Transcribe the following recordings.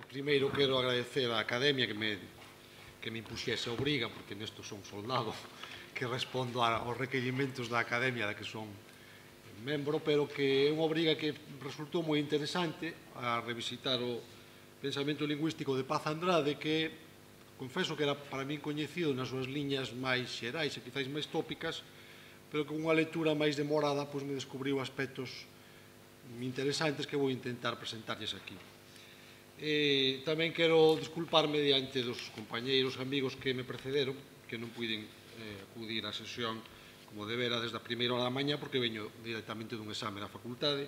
Primeiro quero agradecer á Academia que me impuxese a obriga, porque nesto son soldado que respondo aos requerimentos da Academia da que son membro, pero que é unha obriga que resultou moi interesante a revisitar o pensamento lingüístico de Paz Andrade, que confeso que era para min coñecido nas súas liñas máis xerais e quizáis máis tópicas, pero con unha lectura máis demorada me descubriu aspectos interesantes que vou intentar presentarlles aquí. Tamén quero disculparme diante dos compañeiros amigos que me precederon, que non puiden acudir á sesión como debera desde a primeira hora da mañá, porque veño directamente dun exame da facultade,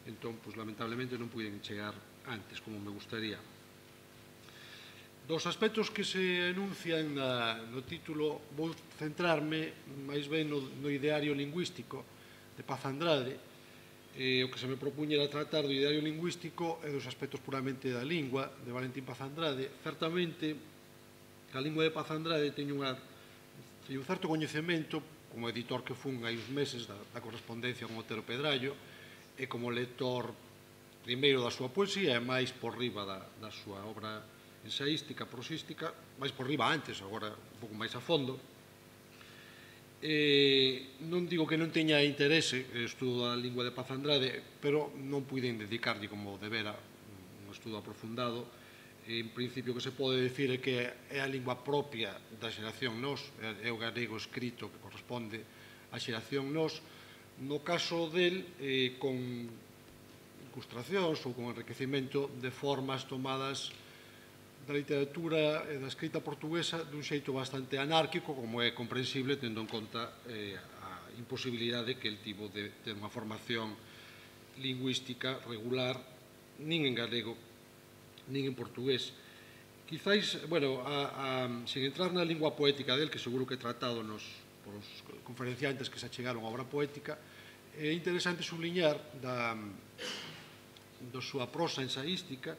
entón, lamentablemente, non puiden chegar antes, como me gustaría. Dos aspectos que se enuncian no título, vou centrarme máis ben no ideario lingüístico de Paz Andrade. O que se me propuña era tratar do ideario lingüístico e dos aspectos puramente da lingua de Valentín Paz Andrade. Certamente, a lingua de Paz Andrade teño un certo coñecemento, como editor que fun hai uns meses da correspondencia con Otero Pedrallo, e como lector primeiro da súa poesía e máis por riba da súa obra ensaística, prosística, máis por riba antes, agora un pouco máis a fondo. Non digo que non teña interese o estudo da lingua de Paz Andrade, pero non puiden dedicarlle como debera un estudo aprofundado. En principio, o que se pode dicir é que é a lingua propia da xeración Nós, é o galego escrito que corresponde á xeración Nós. No caso del, con ilustracións ou con enriquecimento de formas tomadas da literatura e da escrita portuguesa dun xeito bastante anárquico, como é comprensible, tendo en conta a imposibilidade que el tivo de ter unha formación lingüística regular, nin en galego, nin en portugués. Quizáis, sin entrar na lingua poética del, que seguro que é tratado polos conferenciantes que se achegaron á obra poética, é interesante subliñar da súa prosa ensaística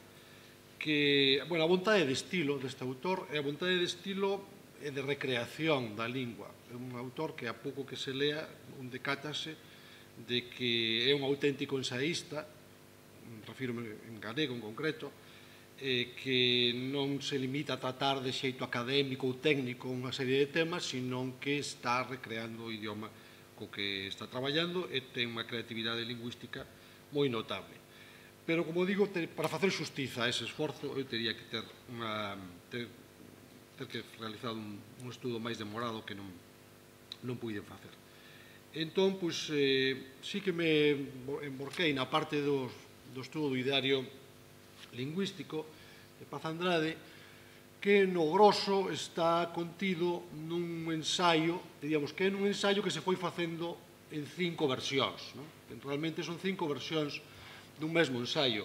que, a vontade de estilo deste autor é a vontade de estilo e de recreación da lingua. É un autor que a pouco que se lea un decátase de que é un auténtico ensaísta, refírome en galego en concreto, que non se limita a tratar de xeito académico ou técnico unha serie de temas, sino que está recreando o idioma co que está traballando e ten unha creatividade lingüística moi notable. Pero, como digo, para facer xustiza a ese esforzo, eu teria que ter realizado un estudo máis demorado que non puiden facer. Entón, sí que me emborquei na parte do estudo do ideario lingüístico de Paz Andrade, que no grosso está contido nun ensaio, diríamos que é nun ensaio que se foi facendo en 5 versións. Realmente son 5 versións dun mesmo ensaio.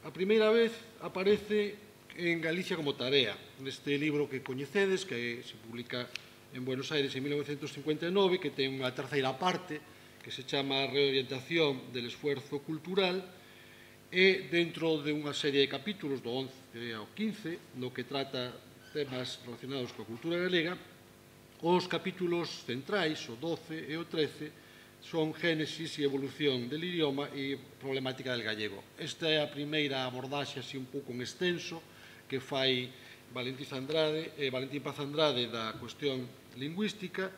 A primeira vez aparece en Galicia como tarea, neste libro que coñecedes, que se publica en Buenos Aires en 1959, que ten unha terceira parte, que se chama Reorientación del esfuerzo cultural, e dentro de unha serie de capítulos, do 11 ao 15, no que trata temas relacionados coa cultura galega, os capítulos centrais, o 12 e o 13, son génesis e evolución del idioma e problemática del gallego. Esta é a primeira abordaxe así un pouco en extenso que fai Valentín Paz Andrade da cuestión lingüística.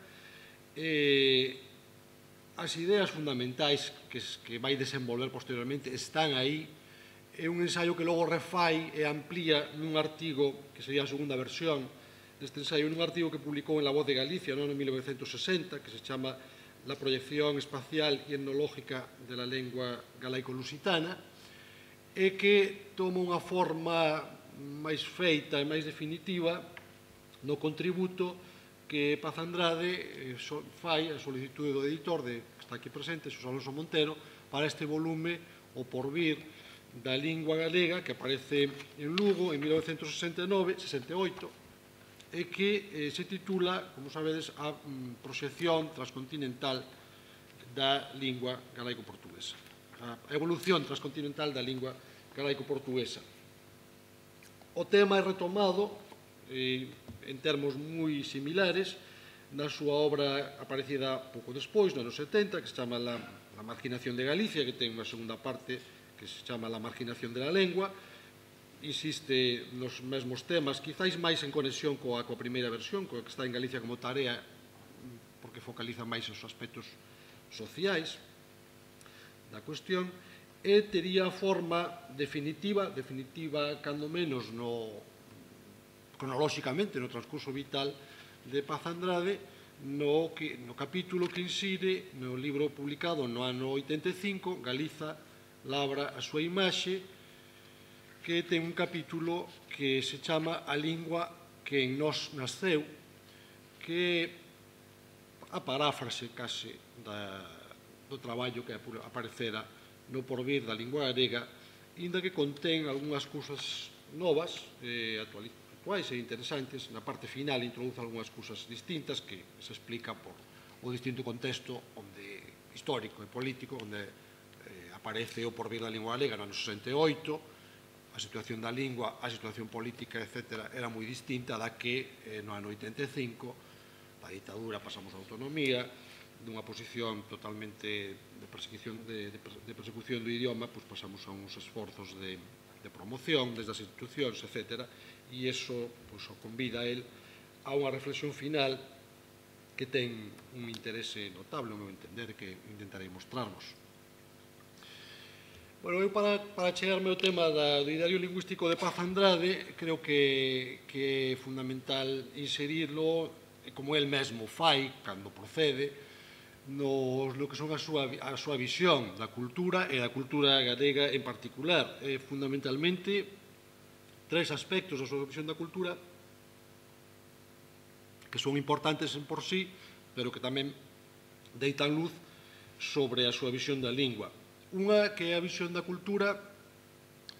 As ideas fundamentais que vai desenvolver posteriormente están aí. É un ensaio que logo refai e amplía nun artigo, que sería a segunda versión deste ensaio, nun artigo que publicou en La Voz de Galicia en 1960, que se chama La proyección espacial y etnológica de la lengua galaico-lusitana, e que toma unha forma máis feita e máis definitiva no contributo que Paz Andrade fai a solicitude do editor que está aquí presente, Xosé Alonso Montero, para este volume O Porvir da Lingua Galega, que aparece en Lugo en 1969-68, e que se titula, como sabedes, a proxección transcontinental da lingua galaico-portuguesa, a evolución transcontinental da lingua galaico-portuguesa. O tema é retomado en termos moi similares na súa obra aparecida pouco despois, nos anos 70, que se chama La marginación de Galicia, que ten unha segunda parte que se chama La marginación de la lengua, insiste nos mesmos temas, quizáis máis en conexión coa primeira versión, coa que está en Galicia como tarea, porque focaliza máis os aspectos sociais da cuestión, e tería a forma definitiva cando menos cronolóxicamente no transcurso vital de Paz Andrade, no capítulo que insire no libro publicado no ano 85, Galiza labra a súa imaxe, que ten un capítulo que se chama A lingua que en nós nasceu, que a paráfrase case do traballo que aparecera no porvir da lingua galega, inda que contén algunhas cousas novas, actuais e interesantes. Na parte final introduce algunhas cousas distintas que se explica por o distinto contexto histórico e político onde aparece o porvir da lingua galega no ano 68, a situación da lingua, a situación política, etc., era moi distinta da que no ano 85, da ditadura pasamos a autonomía, dunha posición totalmente de persecución do idioma, pois pasamos a uns esforzos de promoción desde as institucións, etc., e iso o convida a él a unha reflexión final que ten un interese notable, ao meu entender, que intentarei mostrarnos. Bueno, eu para chegarme ao tema do ideario lingüístico de Paz Andrade, creo que é fundamental inserirlo, como el mesmo fai, cando procede, no que son a súa visión da cultura e da cultura galega en particular. Fundamentalmente, tres aspectos da súa visión da cultura que son importantes en por sí, pero que tamén deitan luz sobre a súa visión da lingua. Unha que é a visión da cultura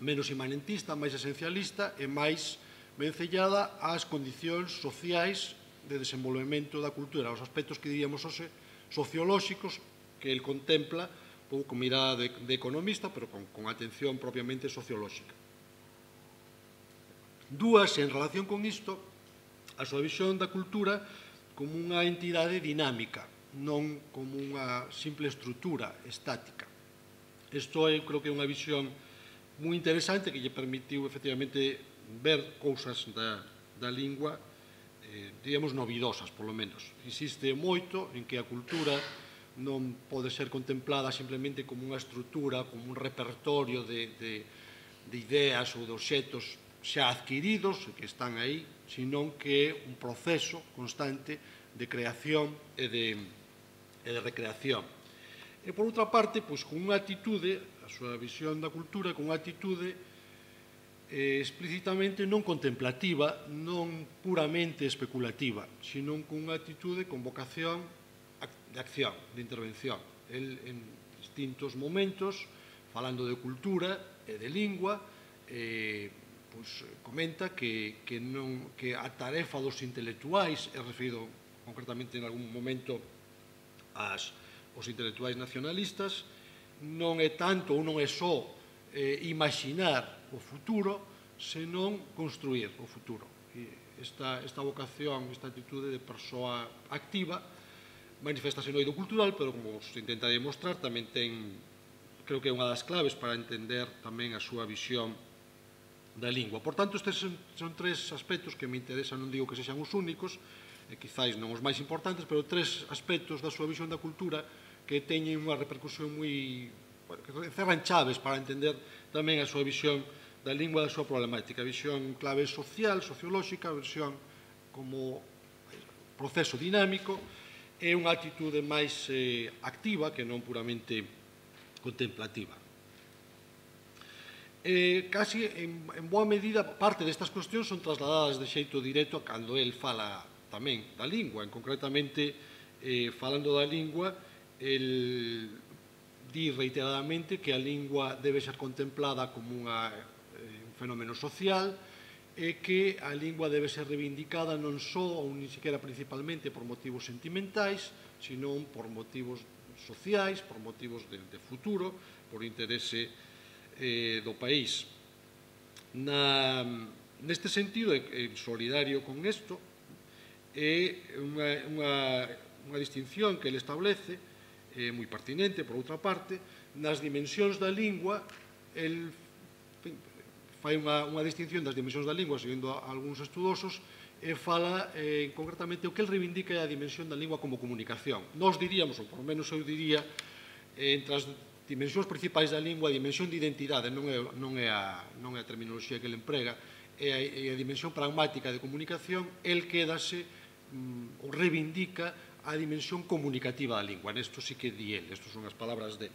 menos imanentista, máis esencialista e máis vencellada ás condicións sociais de desenvolvemento da cultura, aos aspectos que diríamos hoxe sociolóxicos que el contempla con mirada de economista, pero con atención propiamente sociolóxica. Dúas, en relación con isto, a súa visión da cultura como unha entidade dinámica, non como unha simple estrutura estática. Isto creo que é unha visión moi interesante que lle permitiu efectivamente ver cousas da lingua, diríamos, novidosas, polo menos. Insiste moito en que a cultura non pode ser contemplada simplemente como unha estrutura, como un repertorio de ideas ou de obxetos xa adquiridos, que están aí, senón que é un proceso constante de creación e de recreación. E, por outra parte, con unha actitude, a súa visión da cultura, con unha actitude explícitamente non contemplativa, non puramente especulativa, sino con unha actitude con vocación de acción, de intervención. El, en distintos momentos, falando de cultura e de lingua, comenta que a tarefa dos intelectuais, é referido concretamente en algún momento os intelectuais nacionalistas, non é tanto ou non é só imaginar o futuro, senón construir o futuro. Esta vocación, esta actitude de persoa activa, manifestase no eido cultural, pero como os intentarei mostrar, tamén creo que é unha das claves para entender tamén a súa visión da lingua. Por tanto, estes son tres aspectos que me interesan, non digo que sexan os únicos, e quizáis non os máis importantes, pero tres aspectos da súa visión da cultura que teñen unha repercusión moi... que cerran chaves para entender tamén a súa visión da lingua, da súa problemática, a visión clave social, sociolóxica, a visión como proceso dinámico e unha actitude máis activa que non puramente contemplativa. Casi, en boa medida, parte destas cuestións son trasladadas de xeito directo cando el fala tamén da lingua, concretamente, falando da lingua, el di reiteradamente que a lingua debe ser contemplada como un fenómeno social e que a lingua debe ser reivindicada non só ou nin sequera principalmente por motivos sentimentais, senón por motivos sociais, por motivos de futuro, por interese do país. Neste sentido, en solidario con isto, é unha distinción que ele establece, moi pertinente, por outra parte, nas dimensións da lingua, el fai unha distinción das dimensións da lingua, seguindo algúns estudosos, e fala concretamente o que el reivindica é a dimensión da lingua como comunicación. Nós diríamos, ou por menos eu diría, entre as dimensións principais da lingua, a dimensión de identidade non é a terminoloxía que ele emprega, é a dimensión pragmática de comunicación, el quédase ou reivindica a dimensión comunicativa da lingua. Nesto sí que di el, estas son as palabras de...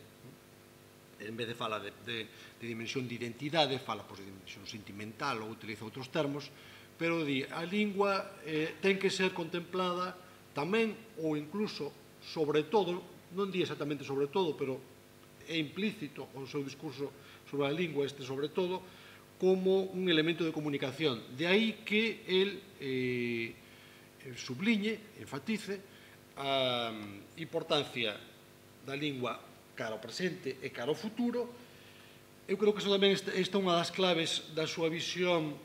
En vez de fala de dimensión de identidade, fala de dimensión sentimental ou utiliza outros termos, pero di, a lingua ten que ser contemplada tamén, ou incluso, sobre todo, non di exactamente sobre todo, pero é implícito o seu discurso sobre a lingua, sobre todo, como un elemento de comunicación. De aí que el subliñe, enfatice, a importancia da lingua cara ao presente e cara ao futuro. Eu creo que iso tamén esta é unha das claves da súa visión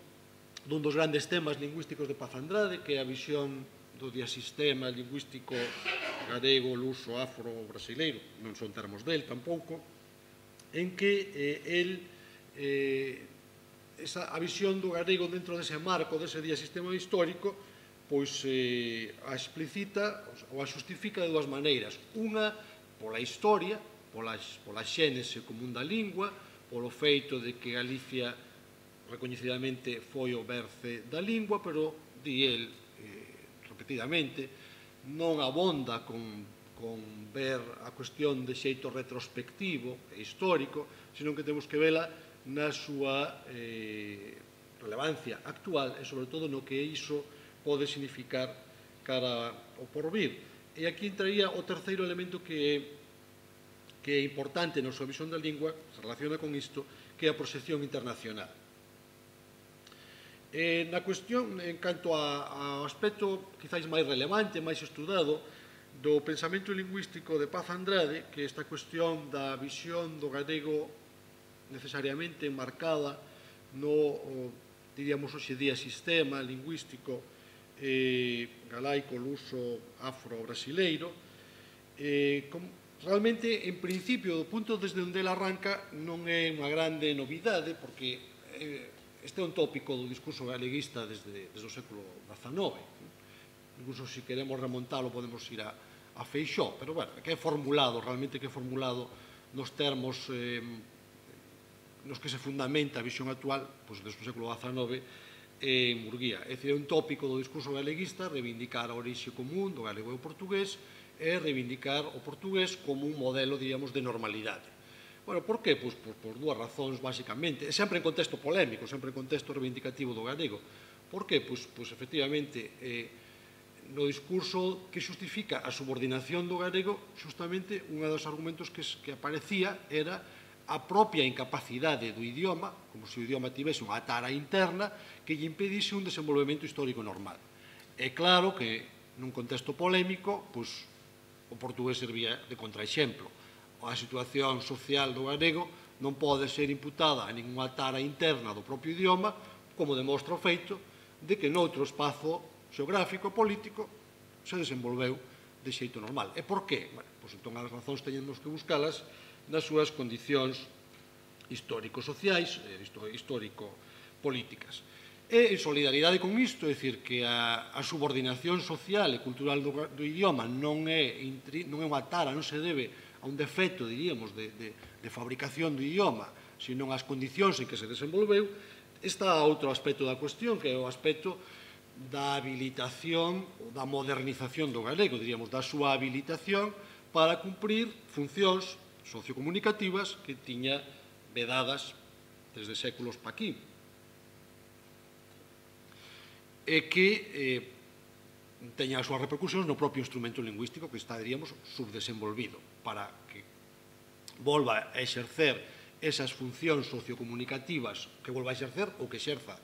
dun dos grandes temas lingüísticos de Paz Andrade, que é a visión do diasistema lingüístico galego, luso, afro, brasileiro, non son termos del tampouco, en que a visión do galego dentro dese marco, dese diasistema histórico, pois a explicita ou a xustifica de dúas maneiras. Unha, pola historia, pola xénese común da lingua, polo feito de que Galicia recoñecidamente foi o berce da lingua, pero di el repetidamente non abonda con ver a cuestión de xeito retrospectivo e histórico, senón que temos que vela na súa relevancia actual e, sobre todo, no que iso pode significar cara ao porvir. E aquí entraría o terceiro elemento que é importante na súa visión da lingua, se relaciona con isto, que é a proxección internacional. Na cuestión, en canto ao aspecto quizáis máis relevante, máis estudado, do pensamento lingüístico de Paz Andrade, que esta cuestión da visión do galego necesariamente marcada no, diríamos hoxe día, sistema lingüístico galaico, luso, afro-brasileiro, realmente, en principio, do punto desde onde ele arranca, non é unha grande novidade, porque este é un tópico do discurso galeguista desde o século XIX. Incluso, se queremos remontalo, podemos ir a Feixóo, pero, bueno, que é formulado, realmente que é formulado nos termos nos que se fundamenta a visión actual, pois, desde o século XIX, en Murguía. É dicir, é un tópico do discurso galeguista reivindicar a orixe común do galego e o portugués e reivindicar o portugués como un modelo, diríamos, de normalidade. Bueno, por que? Pois por dúas razóns, basicamente, sempre en contexto polémico, sempre en contexto reivindicativo do galego. Por que? Pois efectivamente, no discurso que xustifica a subordinación do galego, justamente, un dos argumentos que aparecía era a propia incapacidade do idioma, como se o idioma tivese unha tara interna, que lle impedise un desenvolvemento histórico normal. É claro que, nun contexto polémico, pois, o portugués servía de contraexemplo. A situación social do galego non pode ser imputada a ninguna tara interna do propio idioma, como demostra o feito de que noutro espazo xeográfico político se desenvolveu de xeito normal. E por qué? Pois entón as razóns teñemos que buscalas nas súas condicións histórico-sociais, histórico-políticas. E, en solidaridade con isto, é dicir, que a subordinación social e cultural do idioma non é unha tara, non se debe a un defecto, diríamos, de fabricación do idioma, senón ás condicións en que se desenvolveu, está outro aspecto da cuestión, que é o aspecto da habilitación ou da modernización do galego, diríamos, da súa habilitación para cumprir funcións sociocomunicativas que tiña vedadas desde séculos pa aquí. E que teña as súas repercusións no propio instrumento lingüístico que está, diríamos, subdesenvolvido para que volva a exercer esas funcións sociocomunicativas que volva a exercer ou que exerza,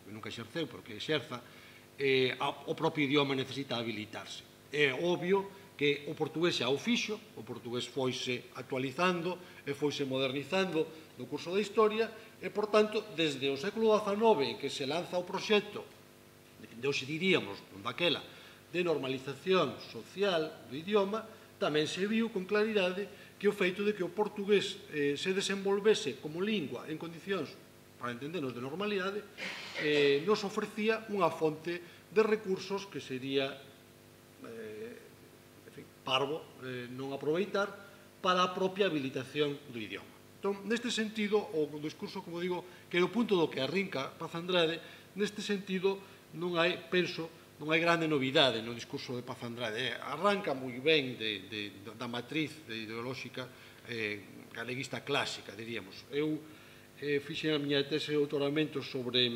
que nunca exerceu, pero que exerza, o propio idioma necesita habilitarse. É obvio que o portugués xa o fixo, o portugués foise actualizando e foise modernizando no curso da historia e, por tanto, desde o século XIX en que se lanza o proxecto de hoxe diríamos, daquela, de normalización social do idioma, tamén se viu con claridade que o feito de que o portugués se desenvolvese como lingua en condicións para entendernos de normalidade, nos ofrecía unha fonte de recursos que sería parvo non aproveitar para a propia habilitación do idioma. Entón, neste sentido, o discurso, como digo, que é o punto do que arrinca Paz Andrade, neste sentido, non hai, penso, non hai grande novidade no discurso de Paz Andrade. Arranca moi ben da matriz ideolóxica galeguista clásica, diríamos. Eu fixen a miña tese de doutoramento sobre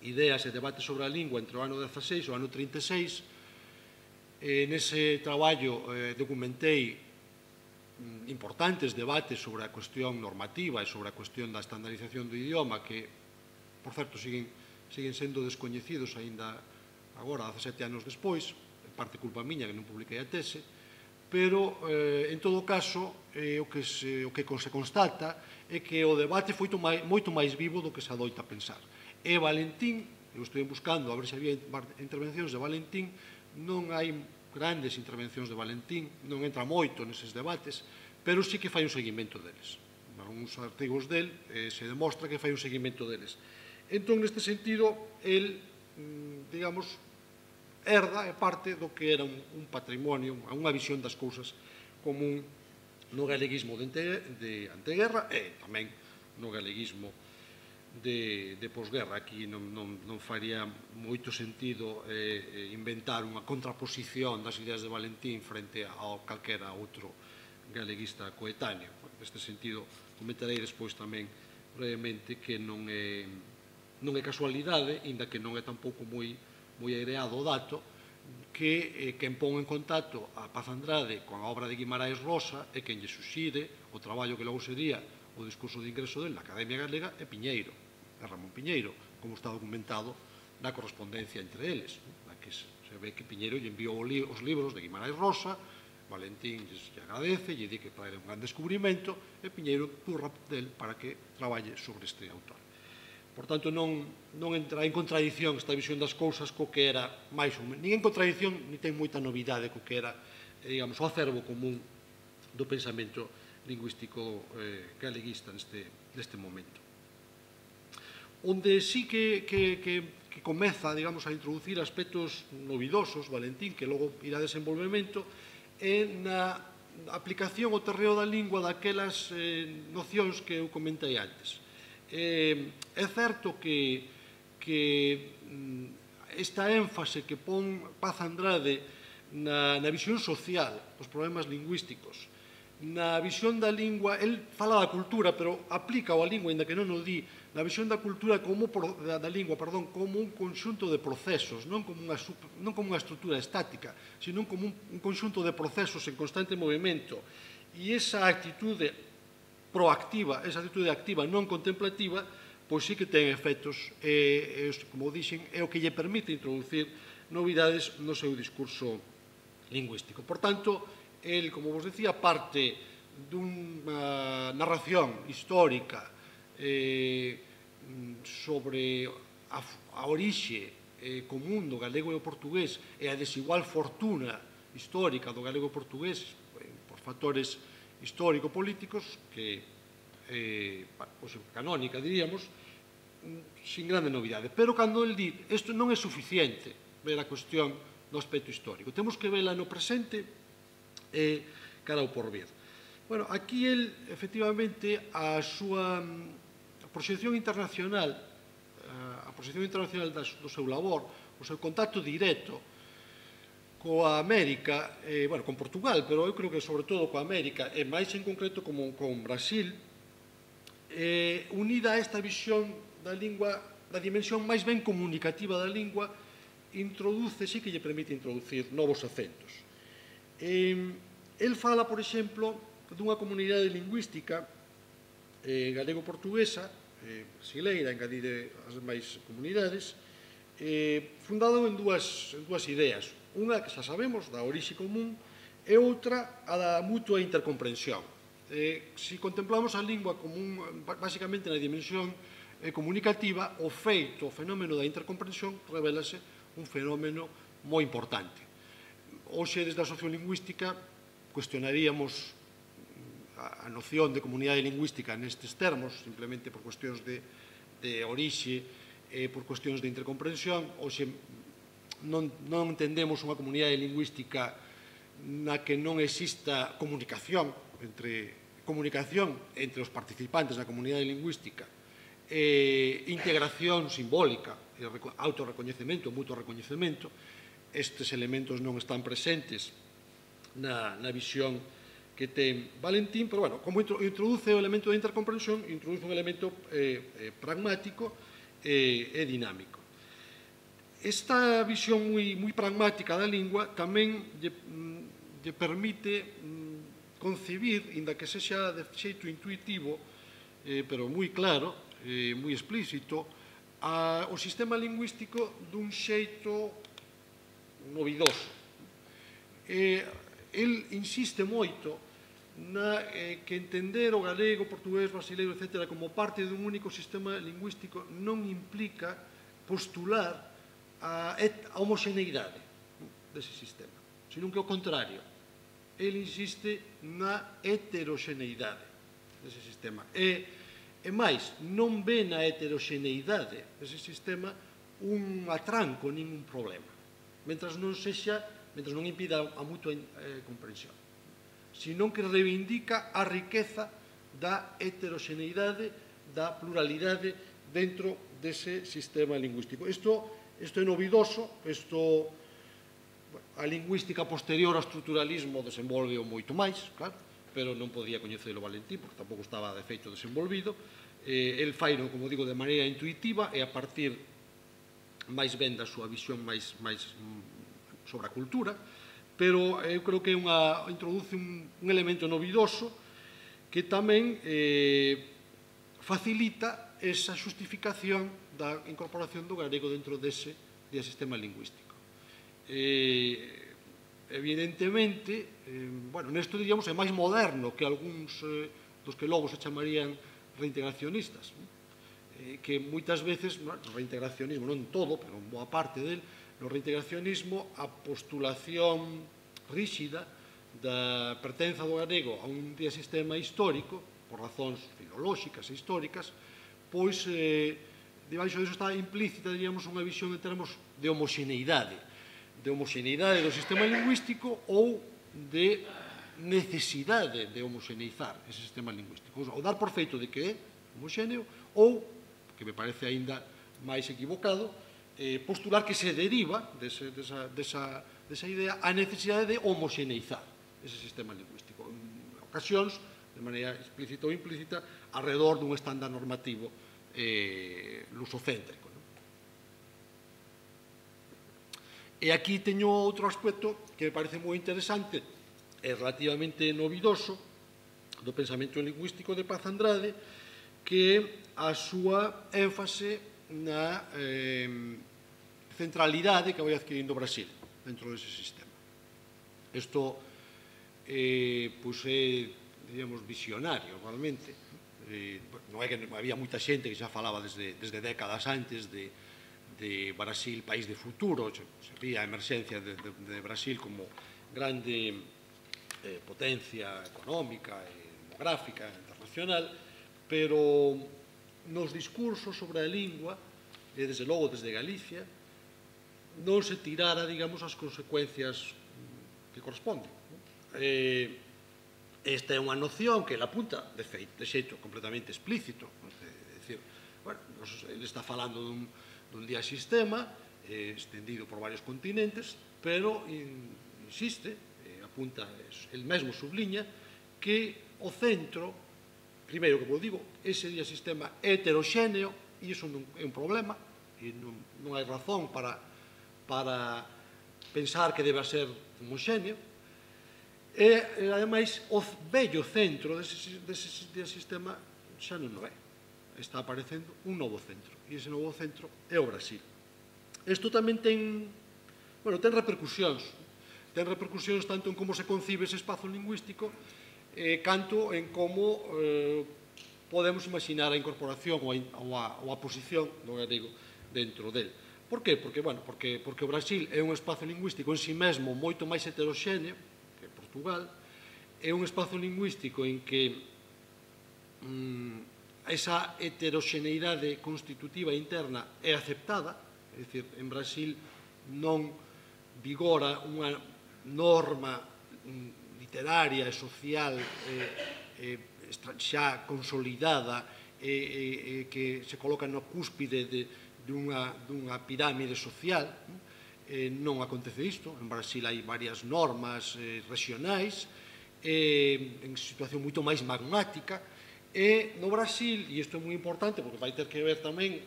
ideas e debates sobre a lingua entre o ano 16 e o ano 36. Nese traballo documentei importantes debates sobre a cuestión normativa e sobre a cuestión da estandarización do idioma que, por certo, siguen sendo descoñecidos aínda agora, 17 anos despois, en parte culpa miña que non publiquei a tese, pero, en todo caso, o que se constata é que o debate foi moito máis vivo do que se adoita pensar. E Valentín, eu estou buscando a ver se había intervencións de Valentín, non hai grandes intervencións de Valentín, non entra moito neses debates, pero sí que fai un seguimento deles. Algúns artigos del se demostra que fai un seguimento deles. Entón, neste sentido, el, digamos, herda e parte do que era un patrimonio, unha visión das cousas común no galeguismo de anteguerra e tamén no galeguismo de posguerra. Aquí non faría moito sentido inventar unha contraposición das ideas de Valentín frente a calquera outro galeguista coetáneo. Neste sentido, comentarei despois tamén brevemente que non é casualidade, inda que non é tampouco moi aireado o dato, que quen pon en contacto a Paz Andrade con a obra de Guimarães Rosa e quen lle suxire o traballo que logo sería o discurso de ingreso dele na Academia Galega é Piñeiro, é Ramón Piñeiro, como está documentado na correspondencia entre eles, na que se ve que Piñeiro lle enviou os libros de Guimarães Rosa, Valentín lle agradece, lle di que para ele un gran descubrimento, e Piñeiro curra del para que traballe sobre este autor. Por tanto, non entra en contradición esta visión das cousas co que era máis ou menos, nin en contradición, nin ten moita novidade co que era, digamos, o acervo común do pensamento lingüístico galeguista neste momento. Onde sí que comeza, digamos, a introducir aspectos novidosos, Valentín, que logo irá a desenvolvemento, é na aplicación ao terreo da lingua daquelas nocións que eu comentei antes. É certo que esta énfase que pon Paz Andrade na visión social dos problemas lingüísticos, na visión da lingua, el fala da cultura, pero aplica a lingua, ainda que non o di, na visión da cultura da lingua, como un conxunto de procesos, non como unha estrutura estática, sino como un conxunto de procesos en constante movimento. E esa actitude proactiva, esa actitude activa non contemplativa, pois sí que ten efectos, como dixen, é o que lle permite introducir novidades no seu discurso lingüístico. Por tanto, el, como vos decía, parte dunha narración histórica sobre a orixe común do galego e o portugués e a desigual fortuna histórica do galego e o portugués por factores histórico-políticos que canónica, diríamos, sin grande novidade. Pero cando el di, isto non é suficiente ver a cuestión do aspecto histórico. Temos que vela no presente e cara ao porvir. Bueno, aquí el, efectivamente, a súa proxección internacional, do seu labor, o seu contacto directo coa América, con Portugal, pero eu creo que sobre todo coa América, e máis en concreto con Brasil, unida a esta visión da lingua, da dimensión máis ben comunicativa da lingua, sí que lle permite introducir novos acentos. El fala, por exemplo, dunha comunidade lingüística galego-portuguesa, brasileira, engadide as máis comunidades, fundado en dúas ideas. Unha que xa sabemos, da orixe común, e outra, a da mutua intercomprensión. Se contemplamos a lingua basicamente na dimensión comunicativa, o fenómeno da intercomprensión revélase un fenómeno moi importante. Hoxe, desde a sociolingüística, cuestionaríamos a noción de comunidade lingüística nestes termos, simplemente por cuestións de de orixe por cuestións de intercomprensión, ou se non entendemos unha comunidade lingüística na que non exista comunicación entre os participantes da comunidade lingüística, integración simbólica, autorrecoñecemento, mutuo recoñecemento. Estes elementos non están presentes na visión que ten Valentín, pero, bueno, como introduce o elemento de intercomprensión, introduce un elemento pragmático e dinámico. Esta visión moi pragmática da lingua tamén lle permite concebir, inda que sexa de xeito intuitivo, pero moi claro, moi explícito, o sistema lingüístico dun xeito novidoso. El insiste moito que entender o galego, portugués, brasileiro, etc., como parte dun único sistema lingüístico non implica postular a homoxeneidade dese sistema, senón que o contrario. El insiste na heteroxeneidade dese sistema. E máis, non ve na heteroxeneidade dese sistema un atranco, nin un problema, mentras non impida a mutua comprensión, senón que reivindica a riqueza da heteroxeneidade, da pluralidade dentro dese sistema lingüístico. Isto é novidoso, a lingüística posterior ao estruturalismo desenvolve moito máis, claro, pero non podía coñecelo Valentín, porque tampouco estaba de feito desenvolvido. El faino, como digo, de maneira intuitiva e a partir máis ben da súa visión máis sobre a cultura, pero eu creo que introduce un elemento novidoso que tamén facilita esa xustificación da incorporación do galego dentro dese sistema lingüístico. Evidentemente, nesto, diríamos, é máis moderno que algúns dos que logo se chamarían reintegracionistas, que moitas veces, no reintegracionismo, non todo, pero boa parte del, no reintegracionismo, a postulación ríxida da pertenza do galego a un sistema histórico, por razóns filolóxicas e históricas, pois, debaixo disso está implícita, diríamos, unha visión en termos de homoxeneidade do sistema lingüístico ou de necesidade de homoxeneizar ese sistema lingüístico, ou dar por feito de que é homoxéneo, ou, que me parece aínda máis equivocado, postular que se deriva desa idea a necesidade de homoxeneizar ese sistema lingüístico, en ocasións, de maneira explícita ou implícita, alrededor dun estándar normativo lusocéntrico. E aquí teño outro aspecto que me parece moi interesante e relativamente novidoso do pensamento lingüístico de Paz Andrade, que é a súa énfase na centralidade que vai adquirindo o Brasil dentro dese sistema. Isto é, diríamos, visionario, realmente. Non é que había moita xente que xa falaba desde décadas antes de Brasil, país de futuro, se vía a emerxencia de Brasil como grande potencia económica e demográfica internacional, pero nos discursos sobre a lingua, e desde logo desde Galicia, non se tirara, digamos, as consecuencias que corresponden. Esta é unha noción que ele apunta de xeito completamente explícito. É dicir, ele está falando dun diasistema extendido por varios continentes, pero insiste, apunta, el mesmo subliña, que o centro, primeiro, como digo, ese diasistema heteroxéneo, e iso non é un problema, e non hai razón para pensar que debe ser homoxéneo, e, ademais, o vello centro dese diasistema xa non é. Está aparecendo un novo centro, e ese novo centro é o Brasil. Isto tamén ten repercusións. Ten repercusións tanto en como se concibe ese espazo lingüístico, canto en como podemos imaginar a incorporación ou a posición do galego dentro del. Por que? Porque o Brasil é un espazo lingüístico en si mesmo moito máis heteroxéneo que Portugal, é un espazo lingüístico en que esa heteroxeneidade constitutiva interna é aceptada, é dicir, en Brasil non vigora unha norma literaria e social xa consolidada que se coloca na cúspide dunha pirámide social. Non acontece isto. En Brasil hai varias normas regionais en situación moito máis magmática, e no Brasil, e isto é moi importante porque vai ter que ver tamén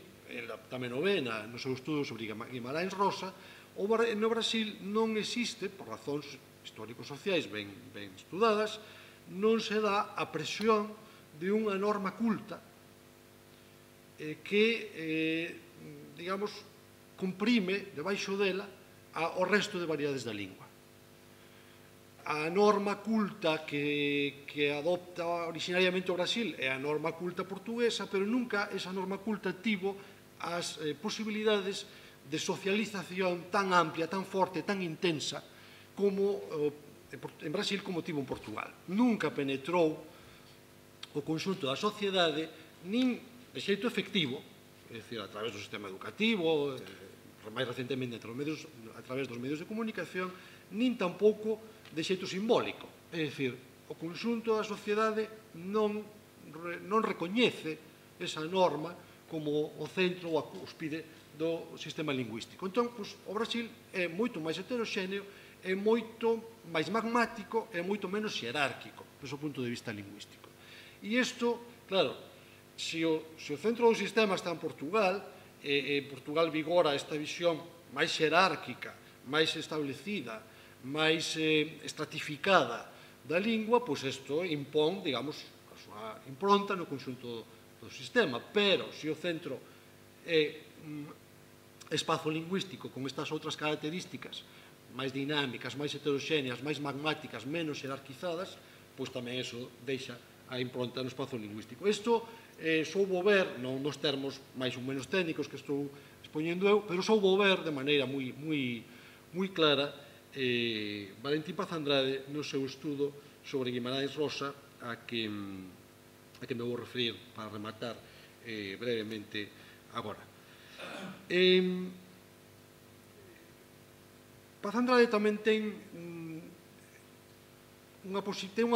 o ve no seu estudo sobre Guimarães Rosa, no Brasil non existe, por razóns histórico-sociais ben estudadas, non se dá a presión de unha norma culta que, digamos, comprime debaixo dela o resto de variedades da lingua. A norma culta que adopta originariamente o Brasil é a norma culta portuguesa, pero nunca esa norma culta tivo as posibilidades de socialización tan amplia, tan forte, tan intensa como en Brasil como tivo en Portugal. Nunca penetrou o conxunto da sociedade nin de xeito efectivo, é dicir, a través do sistema educativo, máis recentemente a través dos medios de comunicación, nin tampouco de xeito simbólico. É dicir, o conxunto da sociedade non recoñece esa norma como o centro ou a cúspide do sistema lingüístico. Entón, o Brasil é moito máis heteroxéneo, é moito máis magmático e moito menos xerárquico, desde o punto de vista lingüístico. E isto, claro, se o centro do sistema está en Portugal, e en Portugal vigora esta visión máis xerárquica, máis establecida, máis estratificada da lingua, pois isto impón, digamos, a súa impronta no conxunto do sistema. Pero, se o centro é espazo lingüístico con estas outras características máis dinámicas, máis heteroxéneas, máis magmáticas, menos xerarquizadas, pois tamén iso deixa a impronta no espazo lingüístico. Isto soubo ver, non nos termos máis ou menos técnicos que estou expoñendo eu, pero soubo ver de maneira moi clara Valentín Paz Andrade no seu estudo sobre Guimarães Rosa, a que me vou referir para rematar brevemente agora. Paz Andrade tamén ten unha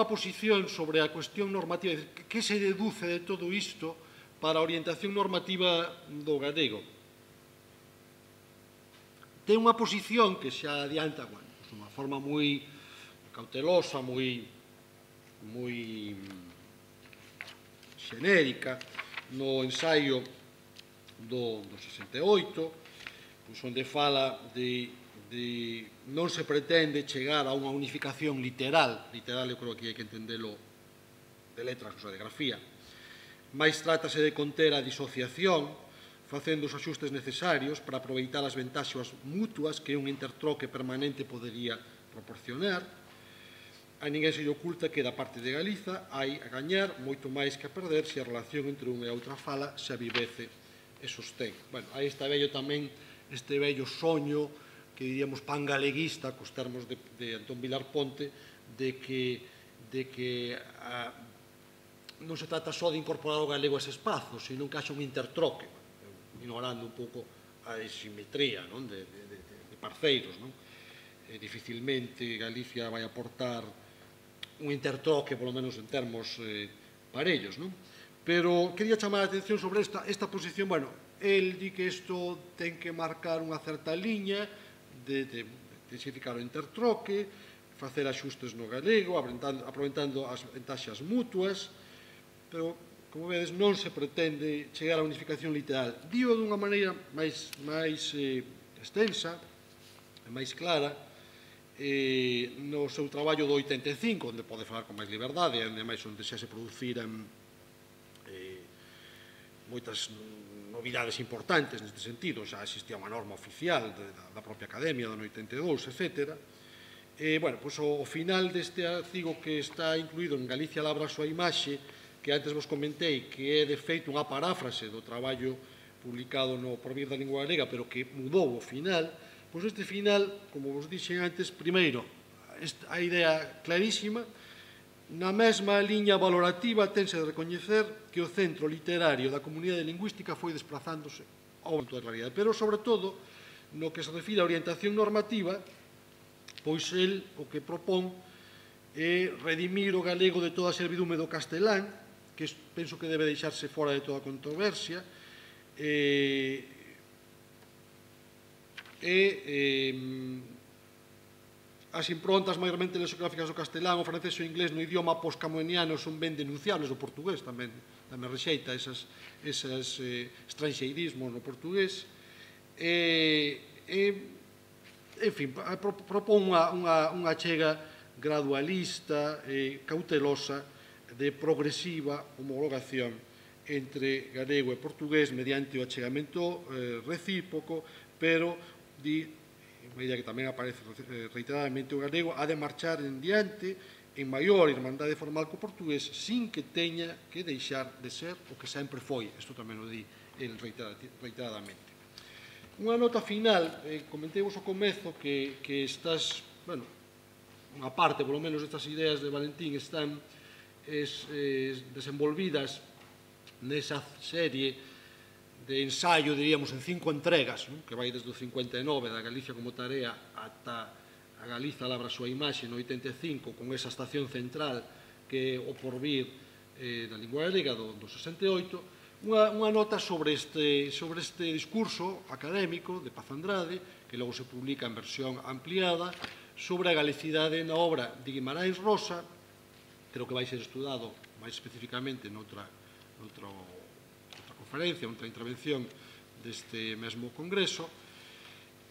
posición sobre a cuestión normativa, que se deduce de todo isto para a orientación normativa do galego. Ten unha posición que xa adianta, de unha forma moi cautelosa, moi xenérica, no ensaio do 68, onde fala de non se pretende chegar a unha unificación literal, eu creo que hai que entendelo de letras, de grafía, máis trátase de conter a disociación, facendo os axustes necesarios para aproveitar as ventaxas mutuas que un intertroque permanente podería proporcionar. A ninguén se lle oculta que da parte de Galiza hai a gañar moito máis que a perder se a relación entre unha e outra fala se avivece e sostén. Aí está vello tamén este vello soño que diríamos pangaleguista, cos termos de Antón Vilar Ponte, de que non se trata só de incorporar o galego a ese espazo, sino que haxa un intertroque, ignorando un pouco a asimetría de parceiros. Dificilmente Galicia vai aportar un intertroque, polo menos en termos parellos. Pero quería chamar a atención sobre esta posición. El di que isto ten que marcar unha certa liña de intensificar o intertroque, facer axustes no galego, aproveitando as ventaxas mutuas, pero, como vedes, non se pretende chegar á unificación literal. Dío dunha maneira máis extensa e máis clara no seu traballo do 85, onde pode falar con máis liberdade, onde xa se produciran moitas novidades importantes neste sentido, xa existía unha norma oficial da propia Academia do 82, etc. Ao final deste artigo que está incluído en Galicia labra a súa imaxe, que antes vos comentei, que é de feito unha paráfrase do traballo publicado no Porvir da Lingua Galega, pero que mudou o final, pois este final, como vos dixen antes, primeiro, a idea clarísima, Na mesma liña valorativa tense de recoñecer que o centro literario da comunidade lingüística foi desplazándose ao aumento da realidade, pero, sobre todo, no que se refire á orientación normativa, pois el o que propón é redimir o galego de toda a servidume do castelán, que penso que debe deixarse fora de toda controversia, as improntas maiormente lexicográficas do castelán, o francés e o inglés no idioma poscamoniano son ben denunciables, o portugués tamén rexeita eses estranxeirismos no portugués. En fin, propón unha chega gradualista e cautelosa de progresiva homologación entre galego e portugués mediante o achegamento recíproco, pero di, a medida que tamén aparece reiteradamente o galego, ha de marchar en diante en maior irmandade formal co portugués sin que teña que deixar de ser o que sempre foi. Isto tamén o di el reiteradamente. Unha nota final, comenteivos ao comezo que estas, bueno, unha parte, polo menos, destas ideas de Valentín están desenvolvidas nesa serie de ensaio, diríamos, en 5 entregas, que vai desde o 59, da Galicia como tarea, ata a Galiza labra a súa imaxe no 85, con esa estación central que é o porvir da lingua galega do 68, unha nota sobre este discurso académico de Paz Andrade, que logo se publica en versión ampliada, sobre a galicidade na obra de Guimarães Rosa, creo que vai ser estudado máis especificamente noutra conferencia, outra intervención deste mesmo congreso,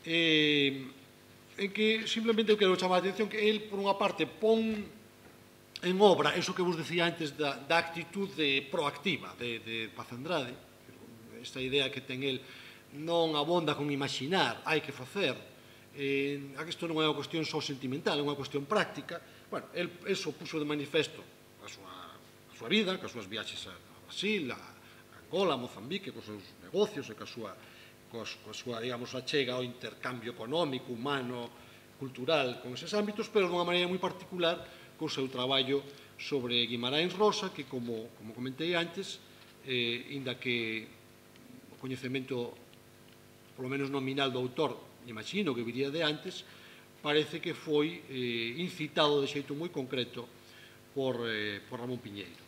en que simplemente eu quero chamar a atención que el, por unha parte, pon en obra eso que vos decía antes da actitude proactiva de Paz Andrade, esta idea que ten el non abonda con imaginar, hai que facer, isto non é unha cuestión só sentimental, é unha cuestión práctica. Bueno, eso puxo de manifesto a súa vida, as súas viaxes a Brasil, a Angola, a Mozambique, cos seus negocios e coa súa, digamos, achega ao intercambio económico, humano, cultural, con eses ámbitos, pero dunha maneira moi particular co seu traballo sobre Guimarães Rosa, que, como comentei antes, inda que o coñecemento, polo menos nominal do autor, imagino que viría de antes, parece que foi incitado de xeito moi concreto por Ramón Piñeiro,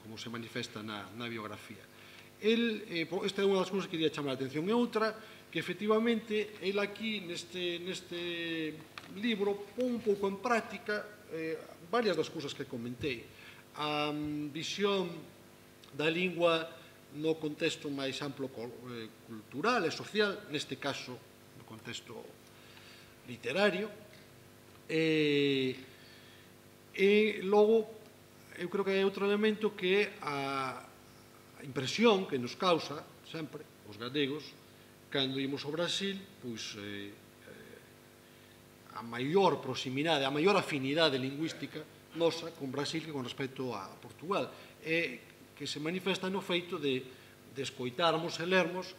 como se manifesta na biografía. Esta é unha das cousas que quería chamar a atención. E outra, que efectivamente, el aquí, neste libro, pon un pouco en práctica varias das cousas que comentei. A visión da lingua no contexto máis amplo cultural e social, neste caso, no contexto literario. E logo, eu creo que hai outro elemento que é a impresión que nos causa sempre os galegos cando imos ao Brasil, pois a maior proximidade, a maior afinidade lingüística nosa con Brasil que con respecto a Portugal, que se manifesta no feito de escoitarmos e lermos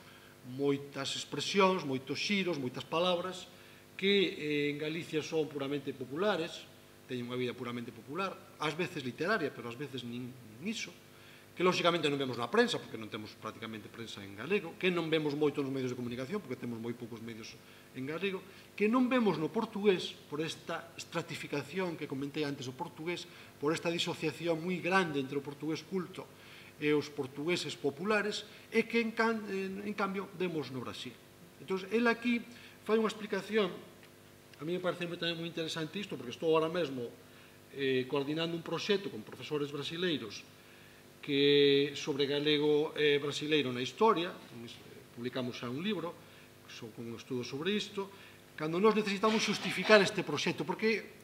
moitas expresións, moitos xiros, moitas palabras que en Galicia son puramente populares, teñen unha vida puramente popular, ás veces literaria, pero ás veces nin iso, que lóxicamente non vemos na prensa, porque non temos prácticamente prensa en galego, que non vemos moito nos medios de comunicación, porque temos moi poucos medios en galego, que non vemos no portugués, por esta estratificación que comentei antes o portugués, por esta disociación moi grande entre o portugués culto e os portugueses populares, e que, en cambio, vemos no Brasil. Entón, el aquí fai unha explicación, a mí me parece tamén moi interesante isto, porque estou ahora mesmo coordinando un proxecto con profesores brasileiros que sobre galego brasileiro na historia, publicamos xa un libro con un estudo sobre isto, cando nós necesitamos justificar este proxecto, porque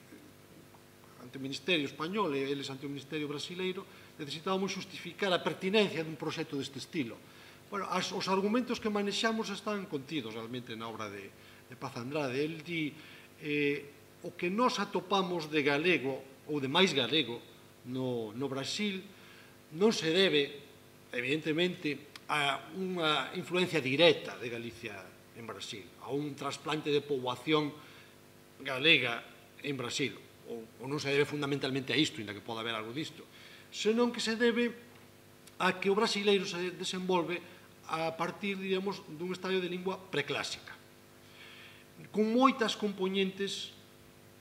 ante o Ministerio Español e eles ante o Ministerio Brasileiro necesitábamos justificar a pertinencia dun proxecto deste estilo. Bueno, os argumentos que manexamos están contidos realmente na obra de Paz Andrade. El di o que nós atopamos de galego ou de máis galego no Brasil non se debe, evidentemente, a unha influencia directa de Galicia en Brasil, a un trasplante de poboación galega en Brasil. ou non se debe fundamentalmente a isto, ainda que poda haber algo disto, senón que se debe a que o brasileiro se desenvolve a partir, diríamos, dun estadio de lingua preclásica, con moitas componentes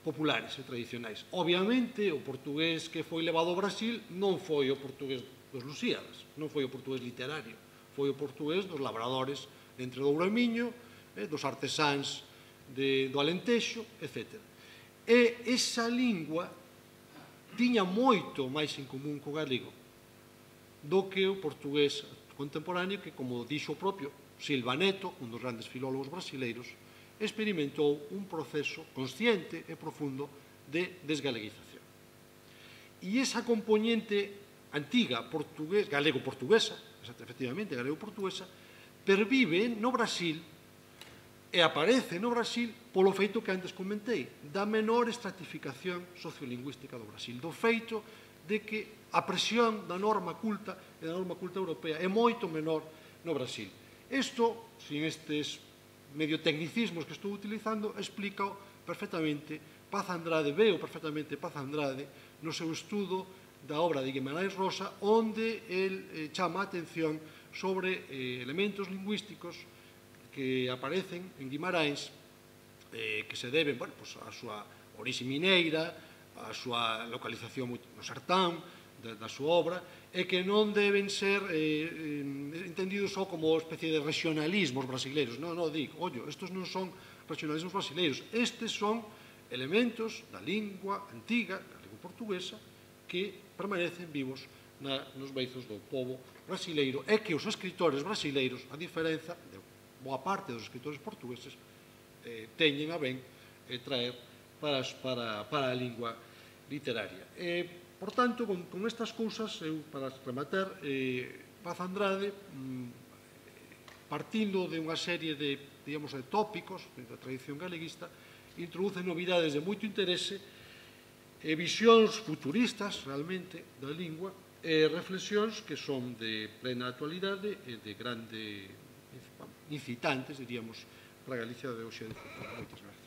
populares e tradicionais. Obviamente, o portugués que foi levado ao Brasil non foi o portugués dos Lusíadas, non foi o portugués literario, foi o portugués dos labradores entre Douro e Miño, dos artesáns do Alentexo, etc. E esa lingua tiña moito máis en común co galego do que o portugués contemporáneo que, como dixo o propio Silva Neto, un dos grandes filólogos brasileiros, experimentou un proceso consciente e profundo de desgaleguización. E esa componente antiga galego-portuguesa, efectivamente galego-portuguesa, pervive no Brasil e aparece no Brasil polo feito que antes comentei, da menor estratificación sociolingüística do Brasil, do feito de que a presión da norma culta e da norma culta europea é moito menor no Brasil. Isto, sin estes medio tecnicismos que estou utilizando, explica perfectamente Paz Andrade, veo perfectamente Paz Andrade no seu estudo da obra de Guimarães Rosa, onde el chama a atención sobre elementos lingüísticos que aparecen en Guimarães que se deben a súa orixe mineira, a súa localización no sertán da súa obra, e que non deben ser entendidos só como especie de regionalismos brasileiros. Non, digo, estes non son regionalismos brasileiros, estes son elementos da lingua antiga, galego-portuguesa, que permanecen vivos nos beizos do povo brasileiro, e que os escritores brasileiros, a diferenza de boa parte dos escritores portugueses, teñen a ben traer para a lingua literaria. Por tanto, con estas cousas, para rematar, Paz Andrade, partindo de unha serie de tópicos da tradición galeguista, introduce novidades de moito interese, visións futuristas, realmente, da lingua, e reflexións que son de plena actualidade e de grande incitantes, diríamos, para a Galicia de hoxe e de futuro. Moitas gracias.